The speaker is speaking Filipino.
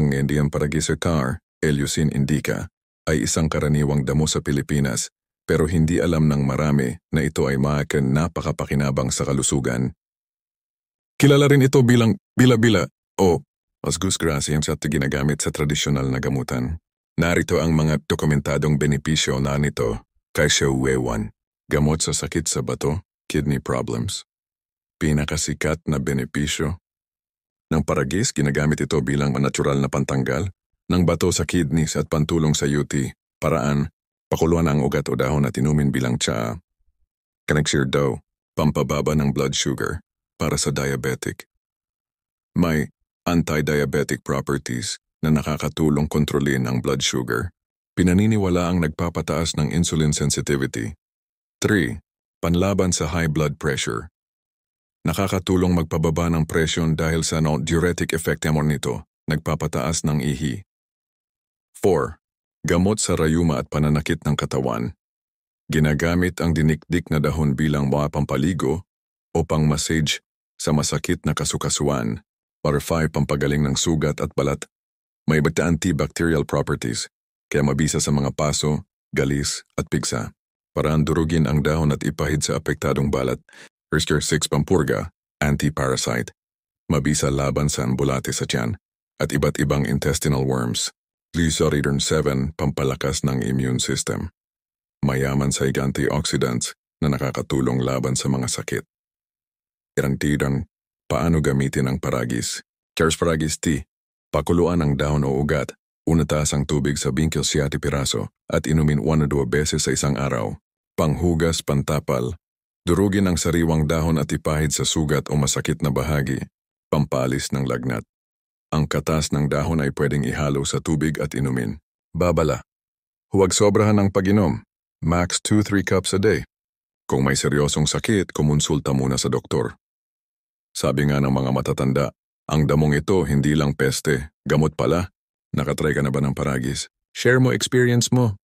Ang Indian Paragisacar, Eleusin indica, ay isang karaniwang damo sa Pilipinas pero hindi alam ng marami na ito ay napakapakinabang sa kalusugan. Kilala rin ito bilang bila-bila o Asgus graciam sa ginagamit sa tradisyonal na gamutan. Narito ang mga dokumentadong benepisyo na nito kay Shewewan. Gamot sa sakit sa bato, kidney problems. Pinakasikat na benepisyo ng paragis, ginagamit ito bilang natural na pantanggal ng bato sa kidneys at pantulong sa UT. Paraan, pakuluan ang ugat o dahon at inumin bilang tsaa. Kanexir daw, pampababa ng blood sugar para sa diabetic. May anti-diabetic properties na nakakatulong kontrolin ang blood sugar. Pinaniniwala ang nagpapataas ng insulin sensitivity. 3. Panlaban sa high blood pressure. Nakakatulong magpababa ng presyon dahil sa diuretic effect nito, nagpapataas ng ihi. 4. Gamot sa rayuma at pananakit ng katawan. Ginagamit ang dinikdik na dahon bilang mga pampaligo o pang-massage sa masakit na kasukasuan. 5. Pampagaling ng sugat at balat. May antibacterial properties, kaya mabisa sa mga paso, galis at pigsa. Paraan durugin ang dahon at ipahid sa apektadong balat. 6. Pampurga, anti-parasite. Mabisa laban sa ambulate sa tiyan at iba't ibang intestinal worms. 7. Pampalakas ng immune system. Mayaman sa antioxidants na nakakatulong laban sa mga sakit. Irantidang, paano gamitin ang paragis? Cares Paragis Tea. Pakuluan ang dahon o ugat, unataas ang tubig sa 20 piraso at inumin 1 o 2 beses sa isang araw. Panghugas, pantapal. Durugin ang sariwang dahon at ipahid sa sugat o masakit na bahagi. Pampalis ng lagnat. Ang katas ng dahon ay pwedeng ihalo sa tubig at inumin. Babala. Huwag sobrahan ng pag-inom. Max 2-3 cups a day. Kung may seryosong sakit, kumonsulta muna sa doktor. Sabi nga ng mga matatanda, ang damong ito hindi lang peste, gamot pala. Nakatry ka na ba ng paragis? Share mo experience mo.